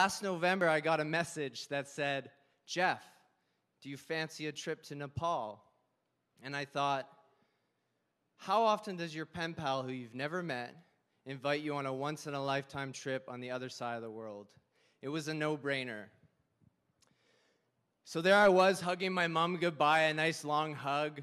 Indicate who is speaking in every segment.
Speaker 1: Last November, I got a message that said, "Jeff, do you fancy a trip to Nepal?" And I thought, how often does your pen pal who you've never met invite you on a once-in-a-lifetime trip on the other side of the world? It was a no-brainer. So there I was, hugging my mom goodbye, a nice long hug.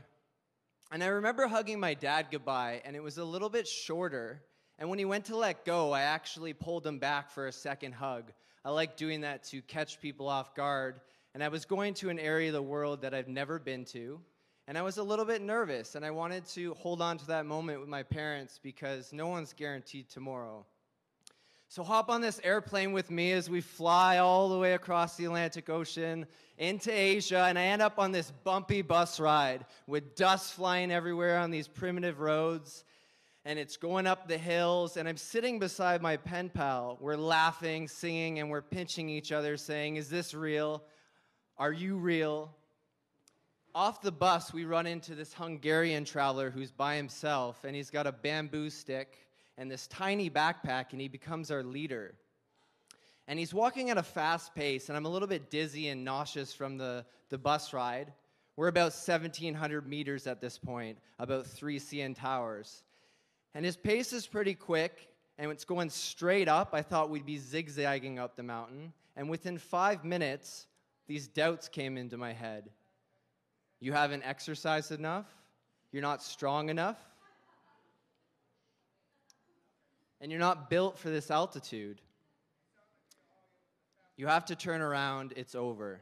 Speaker 1: And I remember hugging my dad goodbye, and it was a little bit shorter. And when he went to let go, I actually pulled him back for a second hug. I like doing that to catch people off guard. And I was going to an area of the world that I've never been to. And I was a little bit nervous, and I wanted to hold on to that moment with my parents because no one's guaranteed tomorrow. So hop on this airplane with me as we fly all the way across the Atlantic Ocean into Asia, and I end up on this bumpy bus ride with dust flying everywhere on these primitive roads, and it's going up the hills, and I'm sitting beside my pen pal. We're laughing, singing, and we're pinching each other, saying, "Is this real? Are you real?" Off the bus, we run into this Hungarian traveler who's by himself, and he's got a bamboo stick and this tiny backpack, and he becomes our leader. And he's walking at a fast pace, and I'm a little bit dizzy and nauseous from the bus ride. We're about 1,700 meters at this point, about 3 CN towers. And his pace is pretty quick, and it's going straight up. I thought we'd be zigzagging up the mountain. And within 5 minutes, these doubts came into my head. You haven't exercised enough? You're not strong enough? And you're not built for this altitude. You have to turn around, it's over.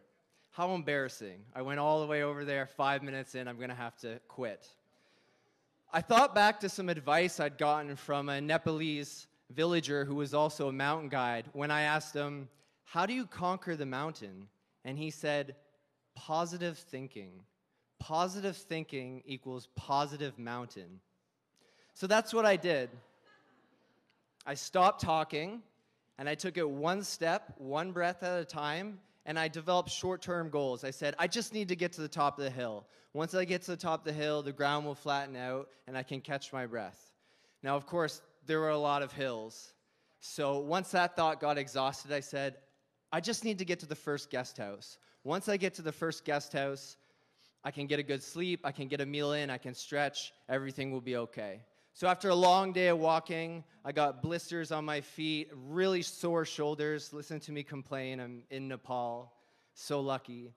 Speaker 1: How embarrassing. I went all the way over there, 5 minutes in, I'm gonna have to quit. I thought back to some advice I'd gotten from a Nepalese villager who was also a mountain guide when I asked him, "How do you conquer the mountain?" And he said, "Positive thinking. Positive thinking equals positive mountain." So that's what I did. I stopped talking, and I took it one step, one breath at a time, and I developed short-term goals. I said, I just need to get to the top of the hill. Once I get to the top of the hill, the ground will flatten out, and I can catch my breath. Now, of course, there were a lot of hills. So once that thought got exhausted, I said, I just need to get to the first guest house. Once I get to the first guest house, I can get a good sleep, I can get a meal in, I can stretch, everything will be okay. So after a long day of walking, I got blisters on my feet, really sore shoulders. Listen to me complain, I'm in Nepal, so lucky.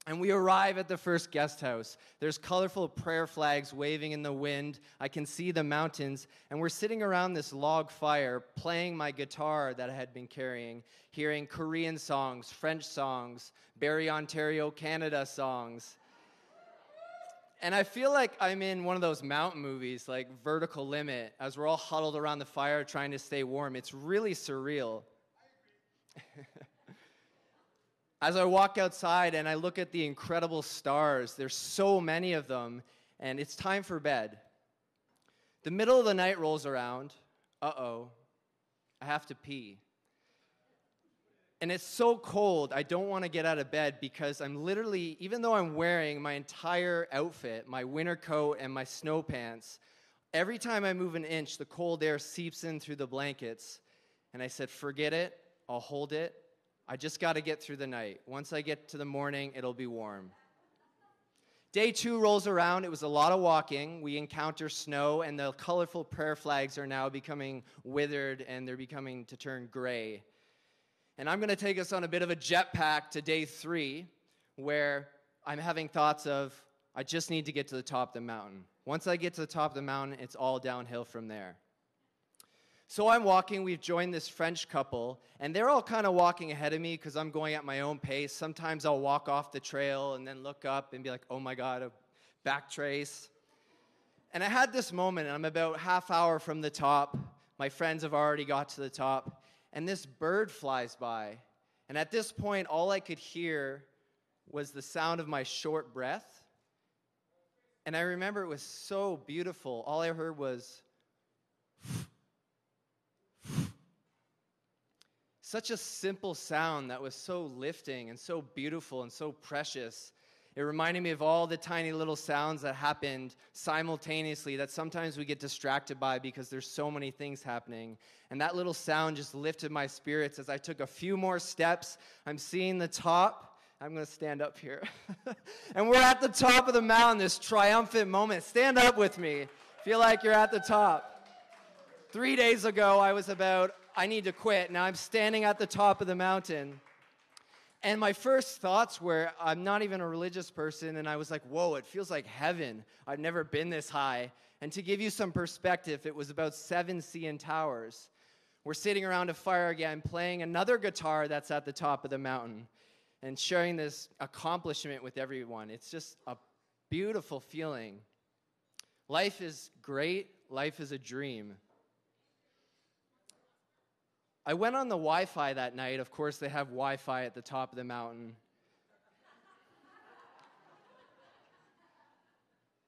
Speaker 1: And we arrive at the first guest house. There's colorful prayer flags waving in the wind. I can see the mountains, and we're sitting around this log fire, playing my guitar that I had been carrying, hearing Korean songs, French songs, Barrie, Ontario, Canada songs. And I feel like I'm in one of those mountain movies, like Vertical Limit, as we're all huddled around the fire trying to stay warm. It's really surreal. As I walk outside and I look at the incredible stars, there's so many of them, and it's time for bed. The middle of the night rolls around. Uh-oh, I have to pee. And it's so cold, I don't want to get out of bed because I'm literally, even though I'm wearing my entire outfit, my winter coat and my snow pants, every time I move an inch, the cold air seeps in through the blankets. And I said, forget it, I'll hold it. I just got to get through the night. Once I get to the morning, it'll be warm. Day 2 rolls around. It was a lot of walking. We encounter snow, and the colorful prayer flags are now becoming withered, and they're becoming to turn gray. And I'm going to take us on a bit of a jetpack to day 3, where I'm having thoughts of, I just need to get to the top of the mountain. Once I get to the top of the mountain, it's all downhill from there. So I'm walking, we've joined this French couple, and they're all kind of walking ahead of me because I'm going at my own pace. Sometimes I'll walk off the trail and then look up and be like, oh my God, a back trace. And I had this moment, and I'm about half hour from the top. My friends have already got to the top. And this bird flies by. And at this point, all I could hear was the sound of my short breath. And I remember it was so beautiful. All I heard was such a simple sound that was so lifting and so beautiful and so precious. It reminded me of all the tiny little sounds that happened simultaneously that sometimes we get distracted by because there's so many things happening. And that little sound just lifted my spirits as I took a few more steps. I'm seeing the top. I'm going to stand up here. And we're at the top of the mountain, this triumphant moment. Stand up with me. Feel like you're at the top. 3 days ago, I was about, I need to quit. Now I'm standing at the top of the mountain. And my first thoughts were, I'm not even a religious person, and I was like, whoa, it feels like heaven. I've never been this high. And to give you some perspective, it was about 7 CN towers. We're sitting around a fire again, playing another guitar that's at the top of the mountain, and sharing this accomplishment with everyone. It's just a beautiful feeling. Life is great. Life is a dream. I went on the Wi-Fi that night. Of course, they have Wi-Fi at the top of the mountain.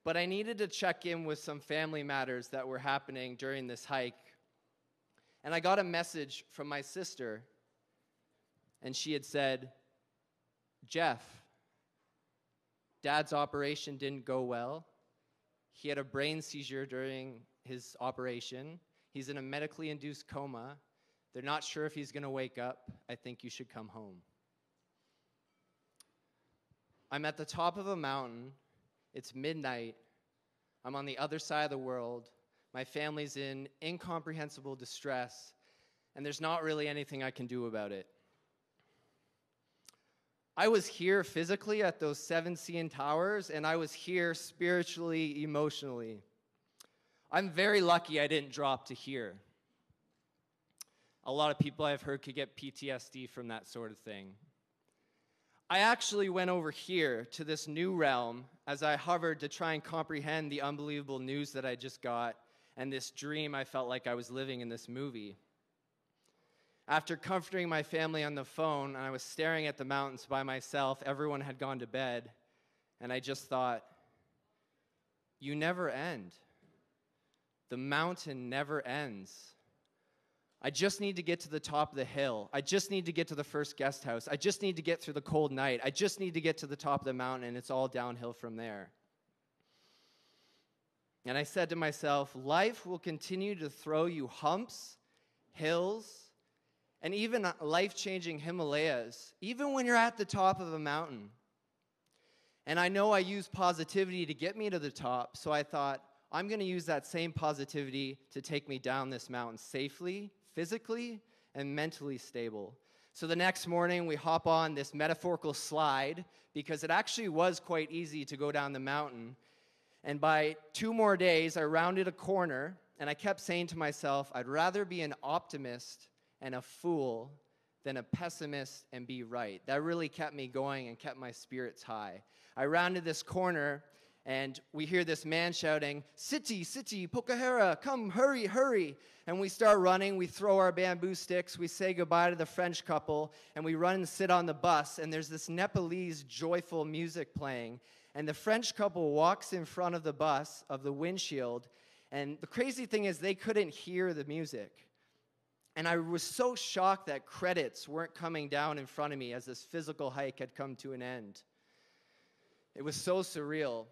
Speaker 1: But I needed to check in with some family matters that were happening during this hike. And I got a message from my sister. And she had said, Jeff, Dad's operation didn't go well. He had a brain seizure during his operation. He's in a medically induced coma. They're not sure if he's going to wake up. I think you should come home. I'm at the top of a mountain. It's midnight. I'm on the other side of the world. My family's in incomprehensible distress, and there's not really anything I can do about it. I was here physically at those 7 CN towers, and I was here spiritually, emotionally. I'm very lucky I didn't drop to here. A lot of people I've heard could get PTSD from that sort of thing. I actually went over here to this new realm as I hovered to try and comprehend the unbelievable news that I just got and this dream I felt like I was living in this movie. After comforting my family on the phone, and I was staring at the mountains by myself, everyone had gone to bed, and I just thought, you never end. The mountain never ends. I just need to get to the top of the hill. I just need to get to the first guest house. I just need to get through the cold night. I just need to get to the top of the mountain, and it's all downhill from there. And I said to myself, life will continue to throw you humps, hills, and even life-changing Himalayas, even when you're at the top of a mountain. And I know I use positivity to get me to the top, so I thought, I'm going to use that same positivity to take me down this mountain safely, physically, and mentally stable. So the next morning, we hop on this metaphorical slide, because it actually was quite easy to go down the mountain. And by 2 more days, I rounded a corner, and I kept saying to myself, I'd rather be an optimist and a fool than a pessimist and be right. That really kept me going and kept my spirits high. I rounded this corner, and we hear this man shouting, Siti, Siti, Pokahera, come, hurry, hurry. And we start running, we throw our bamboo sticks, we say goodbye to the French couple, and we run and sit on the bus, and there's this Nepalese joyful music playing. And the French couple walks in front of the bus, of the windshield, and the crazy thing is they couldn't hear the music. And I was so shocked that credits weren't coming down in front of me as this physical hike had come to an end. It was so surreal.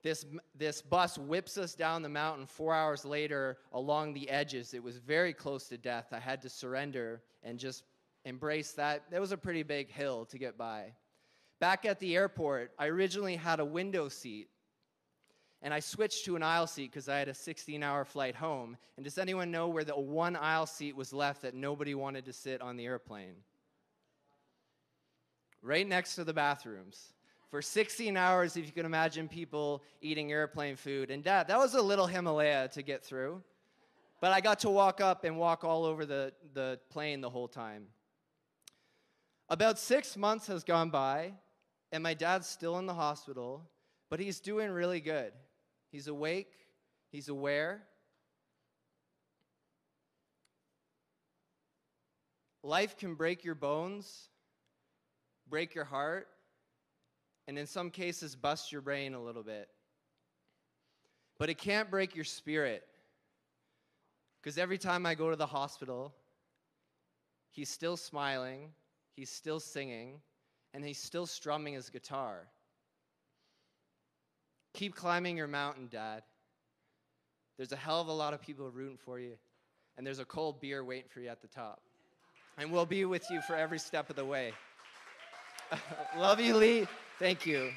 Speaker 1: This bus whips us down the mountain 4 hours later along the edges. It was very close to death. I had to surrender and just embrace that. That was a pretty big hill to get by. Back at the airport, I originally had a window seat, and I switched to an aisle seat because I had a 16-hour flight home. And does anyone know where the one aisle seat was left that nobody wanted to sit on the airplane? Right next to the bathrooms. For 16 hours, if you can imagine people eating airplane food. And that was a little Himalaya to get through. But I got to walk up and walk all over the plane the whole time. About 6 months has gone by, and my dad's still in the hospital, but he's doing really good. He's awake. He's aware. Life can break your bones, break your heart, and in some cases, bust your brain a little bit. But it can't break your spirit. Because every time I go to the hospital, he's still smiling, he's still singing, and he's still strumming his guitar. Keep climbing your mountain, Dad. There's a hell of a lot of people rooting for you, and there's a cold beer waiting for you at the top. And we'll be with you for every step of the way. Love you, Lee. Thank you.